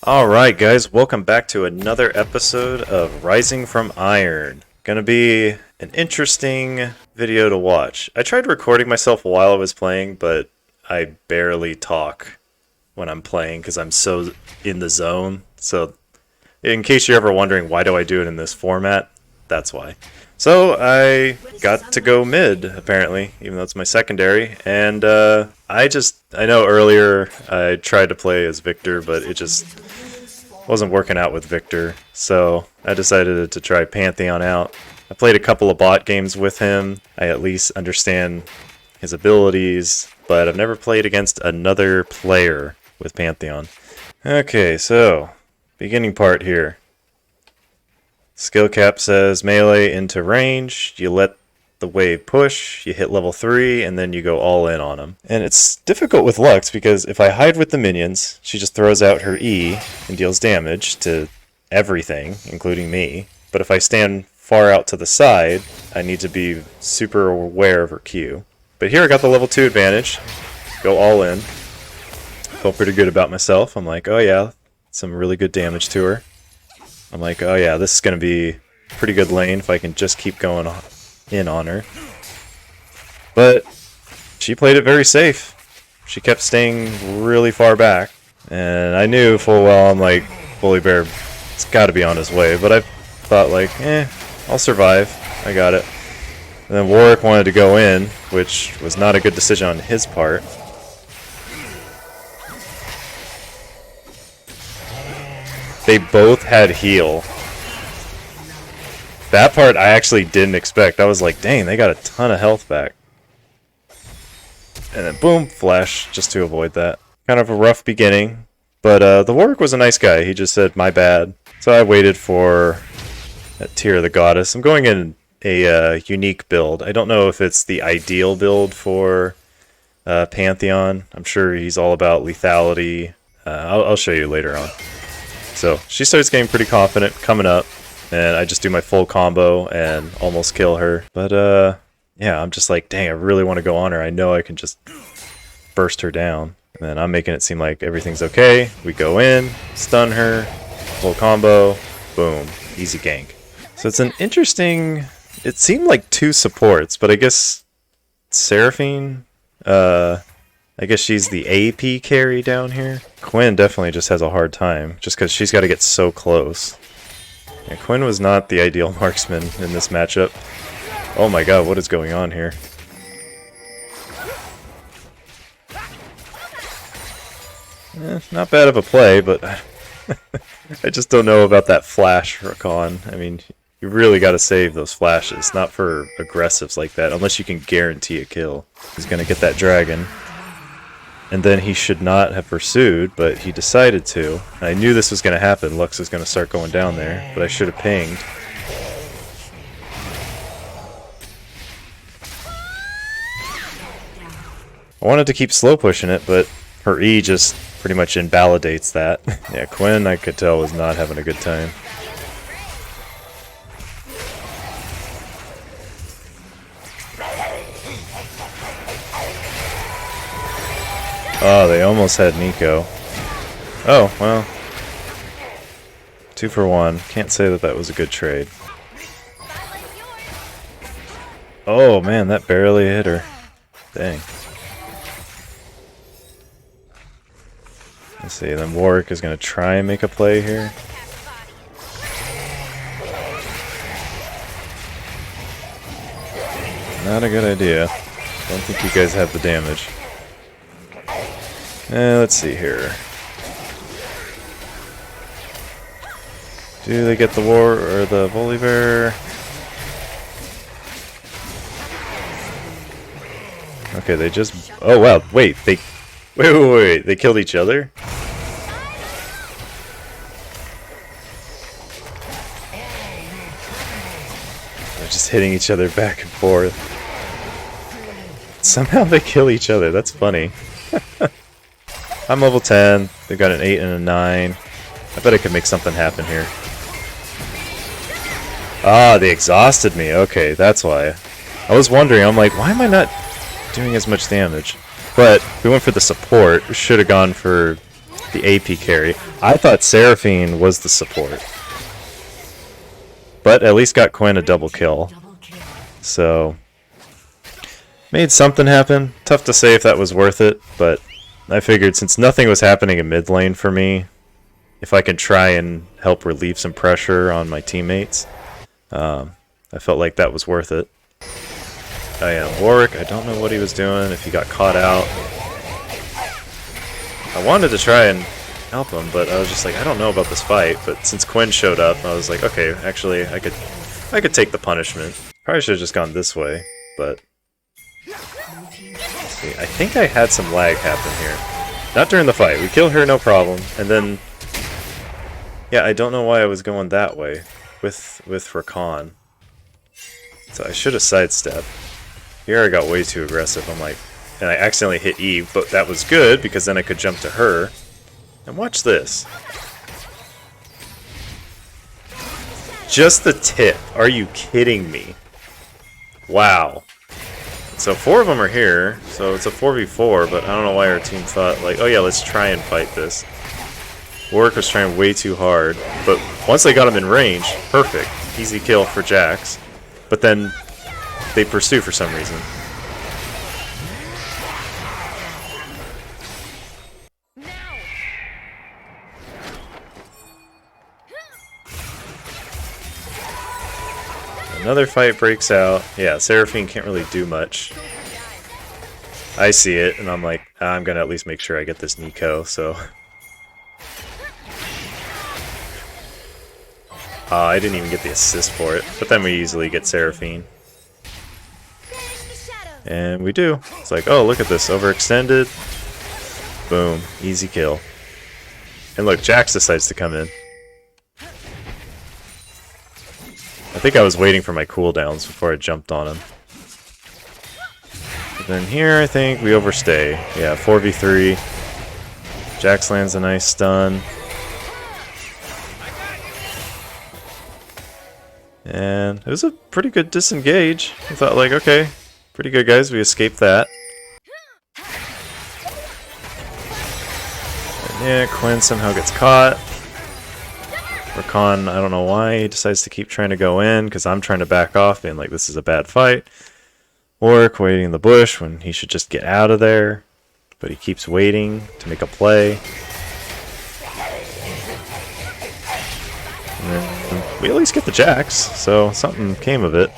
Alright guys, welcome back to another episode of Rising from Iron. Gonna be an interesting video to watch. I tried recording myself while I was playing, but I barely talk when I'm playing because I'm so in the zone. So in case you're ever wondering why do I do it in this format, that's why. So I got to go mid, apparently, even though it's my secondary, and I know earlier I tried to play as Victor, but it just wasn't working out with Victor, so I decided to try Pantheon out. I played a couple of bot games with him. I at least understand his abilities, but I've never played against another player with Pantheon. Okay, so beginning part here. Skill cap says melee into range, you let the wave push, you hit level 3, and then you go all in on them. And it's difficult with Lux because if I hide with the minions, she just throws out her E and deals damage to everything, including me. But if I stand far out to the side, I need to be super aware of her Q. But here I got the level 2 advantage, go all in. Felt pretty good about myself. I'm like, oh yeah, some really good damage to her. I'm like, oh yeah, this is going to be a pretty good lane if I can just keep going in on her. But she played it very safe. She kept staying really far back. And I knew full well, I'm like, Bully Bear, it's got to be on his way. But I thought like, I'll survive. I got it. And then Warwick wanted to go in, which was not a good decision on his part. They both had heal. That part I actually didn't expect. I was like, dang, they got a ton of health back. And then boom, flash, just to avoid that. Kind of a rough beginning. But the Warwick was a nice guy. He just said, my bad. So I waited for that Tear of the Goddess. I'm going in a unique build. I don't know if it's the ideal build for Pantheon. I'm sure he's all about lethality. I'll show you later on. So she starts getting pretty confident coming up, and I just do my full combo and almost kill her. But yeah, I'm just like, dang, I really want to go on her. I know I can just burst her down. And then I'm making it seem like everything's okay. We go in, stun her, full combo, boom, easy gank. So it's an interesting, it seemed like 2 supports, but I guess Seraphine, I guess she's the AP carry down here. Quinn definitely just has a hard time, just because she's got to get so close. Yeah, Quinn was not the ideal marksman in this matchup. Oh my god, what is going on here? Not bad of a play, but I just don't know about that flash recon. I mean, you really got to save those flashes, not for aggressives like that, unless you can guarantee a kill. He's going to get that dragon. And then he should not have pursued, but he decided to. I knew this was going to happen. Lux is going to start going down there, but I should have pinged. I wanted to keep slow pushing it, but her E just pretty much invalidates that. Yeah, Quinn, I could tell, was not having a good time. Oh, they almost had Nico. Oh, well. 2 for 1. Can't say that that was a good trade. Oh, man, that barely hit her. Dang. Let's see, then Warwick is going to try and make a play here. Not a good idea. Don't think you guys have the damage. Let's see here. Do they get the the Bully Bear? Okay, they just. Oh wow! Wait, wait! They killed each other. They're just hitting each other back and forth. Somehow they kill each other. That's funny. I'm level 10, they've got an 8 and a 9. I bet I could make something happen here. Ah, they exhausted me. Okay, that's why. I was wondering, I'm like, why am I not doing as much damage? But we went for the support. We should have gone for the AP carry. I thought Seraphine was the support. But at least got Quinn a double kill. So, made something happen. Tough to say if that was worth it, but I figured since nothing was happening in mid lane for me, if I can try and help relieve some pressure on my teammates, I felt like that was worth it. Oh yeah, Warwick, I don't know what he was doing, if he got caught out. I wanted to try and help him, but I was just like, I don't know about this fight. But since Quinn showed up, I was like, okay, actually, I could take the punishment. Probably should have just gone this way, but let's see. I think I had some lag happen here. Not during the fight. We kill her, no problem. And then, yeah, I don't know why I was going that way with Rakan. So I should have sidestepped. Here I got way too aggressive. I'm like, and I accidentally hit Eve, but that was good because then I could jump to her. And watch this. Just the tip. Are you kidding me? Wow. So 4 of them are here, so it's a 4v4, but I don't know why our team thought, like, oh yeah, let's try and fight this. Warwick was trying way too hard, but once they got him in range, perfect. Easy kill for Jax. But then they pursue for some reason. Another fight breaks out. Yeah, Seraphine can't really do much. I see it, and I'm like, I'm gonna at least make sure I get this Nico, so... I didn't even get the assist for it, but then we easily get Seraphine. And we do. It's like, oh, look at this, overextended. Boom, easy kill. And look, Jax decides to come in. I think I was waiting for my cooldowns before I jumped on him. But then here, I think we overstay. Yeah, 4v3. Jax lands a nice stun. And it was a pretty good disengage. I thought, like, okay, pretty good, guys. We escaped that. And yeah, Quinn somehow gets caught. Rakan, I don't know why, he decides to keep trying to go in, because I'm trying to back off, being like, this is a bad fight. Warwick waiting in the bush when he should just get out of there. But he keeps waiting to make a play. And then we at least get the Jax, so something came of it.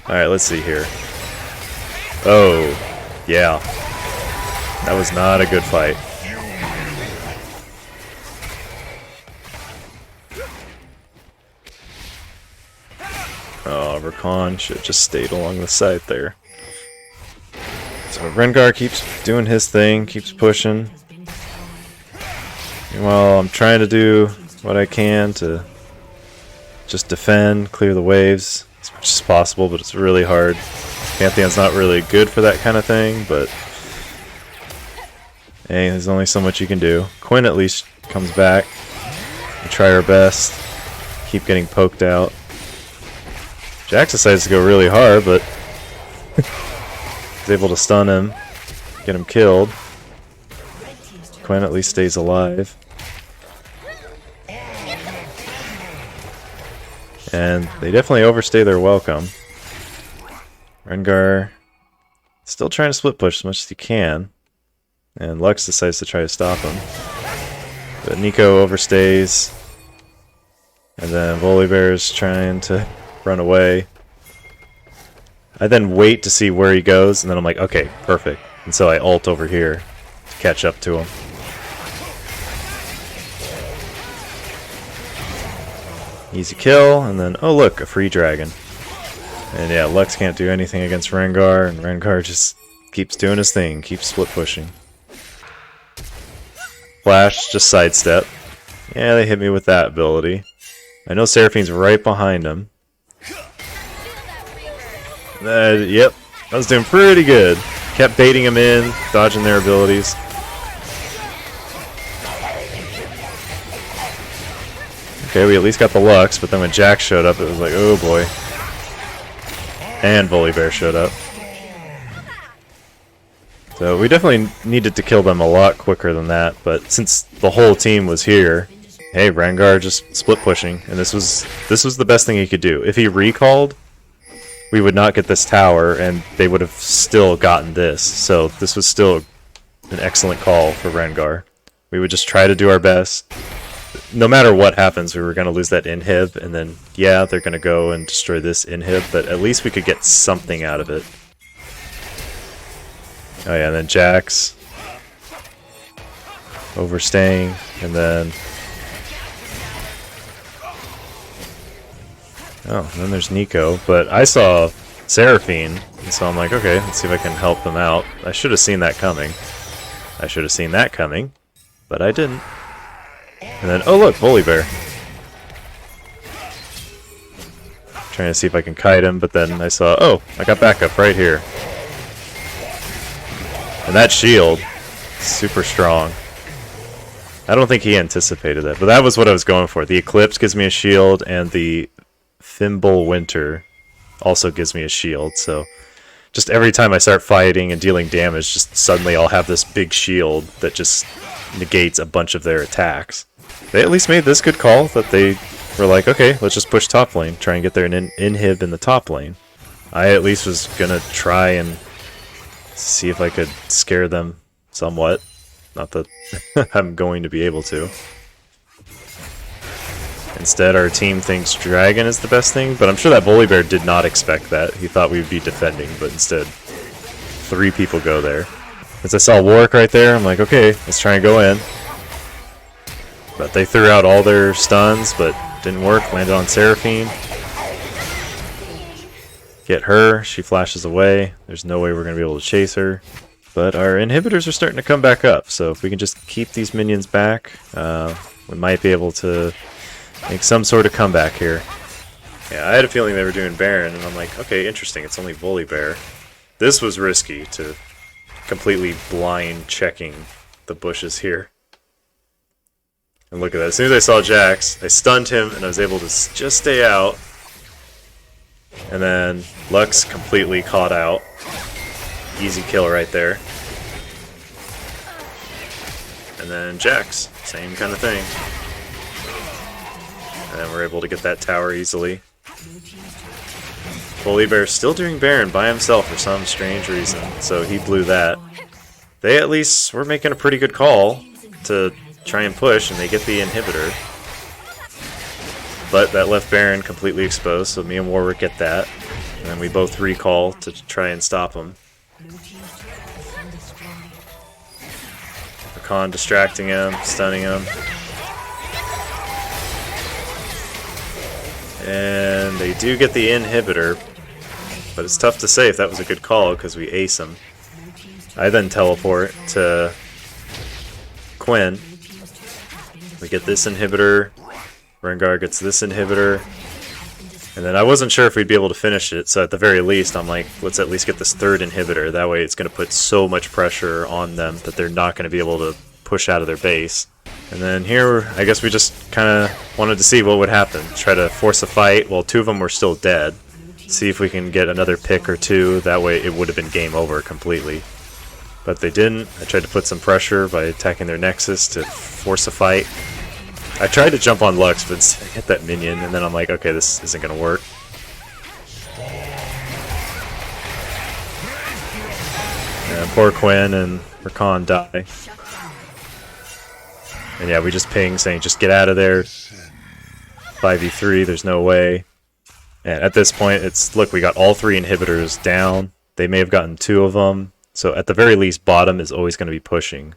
Alright, let's see here. Oh, yeah. That was not a good fight. Oh, Rakan should have just stayed along the side there. So Rengar keeps doing his thing, keeps pushing. Meanwhile, I'm trying to do what I can to just defend, clear the waves as much as possible, but it's really hard. Pantheon's not really good for that kind of thing, but hey, there's only so much you can do. Quinn at least comes back. We try our best. Keep getting poked out. Jax decides to go really hard, but is able to stun him, get him killed. Quinn at least stays alive. And they definitely overstay their welcome. Rengar still trying to split push as much as he can. And Lux decides to try to stop him. But Nico overstays. And then Volibear's trying to run away. I then wait to see where he goes, and then I'm like, okay, perfect. And so I ult over here to catch up to him. Easy kill, and then, oh look, a free dragon. And yeah, Lux can't do anything against Rengar, and Rengar just keeps doing his thing, keeps split pushing. Flash, just sidestep. Yeah, they hit me with that ability. I know Seraphine's right behind him. Yep, I was doing pretty good. Kept baiting him in, dodging their abilities. Okay, we at least got the Lux, but then when Jax showed up, it was like, oh boy. And Volibear showed up. So we definitely needed to kill them a lot quicker than that, but since the whole team was here, hey, Rengar just split pushing, and this was the best thing he could do. If he recalled, we would not get this tower, and they would have still gotten this. So this was still an excellent call for Rengar. We would just try to do our best. No matter what happens, we were going to lose that inhib, and then, yeah, they're going to go and destroy this inhib, but at least we could get something out of it. Oh yeah, and then Jax overstaying, and then... Oh, and then there's Nico, but I saw Seraphine, and so I'm like, okay, let's see if I can help them out. I should have seen that coming. But I didn't. And then, oh look, Volibear. Trying to see if I can kite him, but then I saw, oh, I got backup right here. And that shield, super strong. I don't think he anticipated that, but that was what I was going for. The Eclipse gives me a shield, and the Thimble Winter also gives me a shield, so just every time I start fighting and dealing damage, just suddenly I'll have this big shield that just negates a bunch of their attacks. They at least made this good call, that they were like, okay, let's just push top lane, try and get their inhib in the top lane. I at least was gonna try and see if I could scare them somewhat. Not that I'm going to be able to. Instead, our team thinks Dragon is the best thing, but I'm sure that Volibear did not expect that. He thought we would be defending, but instead, 3 people go there. As I saw Warwick right there, I'm like, okay, let's try and go in. But they threw out all their stuns, but didn't work. Landed on Seraphine. Get her. She flashes away. There's no way we're going to be able to chase her. But our inhibitors are starting to come back up, so if we can just keep these minions back, we might be able to make some sort of comeback here. Yeah, I had a feeling they were doing Baron, and I'm like, okay, interesting, it's only Volibear. This was risky, to completely blind checking the bushes here. And look at that, as soon as I saw Jax, I stunned him, and I was able to just stay out. And then Lux completely caught out. Easy kill right there. And then Jax, same kind of thing. And then we're able to get that tower easily. Volibear still doing Baron by himself for some strange reason, so he blew that. They at least were making a pretty good call to try and push, and they get the inhibitor. But that left Baron completely exposed, so me and Warwick get that. And then we both recall to try and stop him. Rakan distracting him, stunning him. And they do get the inhibitor, but it's tough to say if that was a good call because we ace him. I then teleport to Quinn. We get this inhibitor. Rengar gets this inhibitor. And then I wasn't sure if we'd be able to finish it, so at the very least I'm like, let's at least get this 3rd inhibitor. That way it's going to put so much pressure on them that they're not going to be able to push out of their base. And then here, I guess we just kind of wanted to see what would happen. Try to force a fight. Well, 2 of them were still dead. See if we can get another pick or 2. That way it would have been game over completely. But they didn't. I tried to put some pressure by attacking their Nexus to force a fight. I tried to jump on Lux, but I hit that minion, and then I'm like, okay, this isn't going to work. And poor Quinn and Rakan die. And yeah, we just ping saying, just get out of there. 5v3, there's no way. And at this point, it's, look, we got all 3 inhibitors down. They may have gotten 2 of them. So at the very least, bottom is always going to be pushing.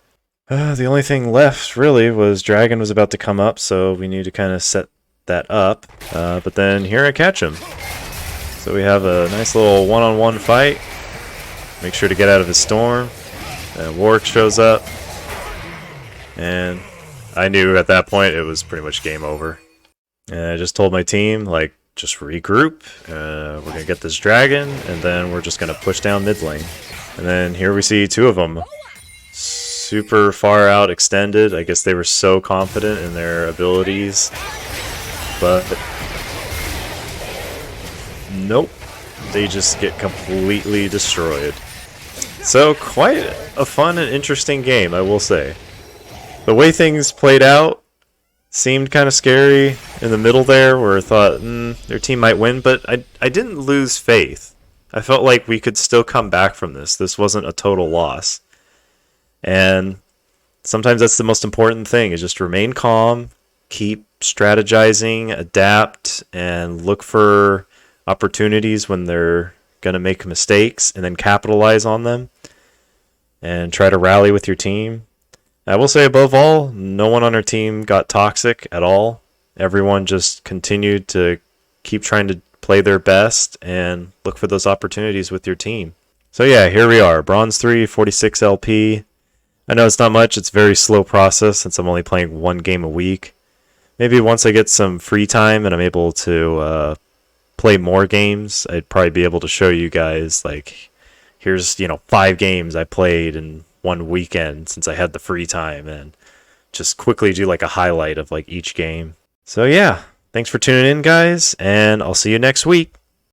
The only thing left, really, was Dragon was about to come up, so we need to kind of set that up. But then here I catch him. So we have a nice little one-on-one fight. Make sure to get out of his storm. Warwick shows up. And I knew at that point it was pretty much game over. And I just told my team, like, just regroup. We're going to get this Dragon, and then we're just going to push down mid lane. And then here we see 2 of them. Super far out extended. I guess they were so confident in their abilities. But nope. They just get completely destroyed. So quite a fun and interesting game, I will say. The way things played out seemed kind of scary in the middle there, where I thought their team might win, but I didn't lose faith. I felt like we could still come back from this. This wasn't a total loss. And sometimes that's the most important thing, is just remain calm, keep strategizing, adapt, and look for opportunities when they're going to make mistakes and then capitalize on them and try to rally with your team. I will say, above all, no one on our team got toxic at all. Everyone just continued to keep trying to play their best and look for those opportunities with your team. So yeah, here we are, Bronze 3, 46 LP. I know it's not much, it's a very slow process since I'm only playing one game a week. Maybe once I get some free time and I'm able to play more games, I'd probably be able to show you guys, like, here's 5 games I played in one weekend since I had the free time, and just quickly do like a highlight of like each game. So yeah, thanks for tuning in, guys, and I'll see you next week.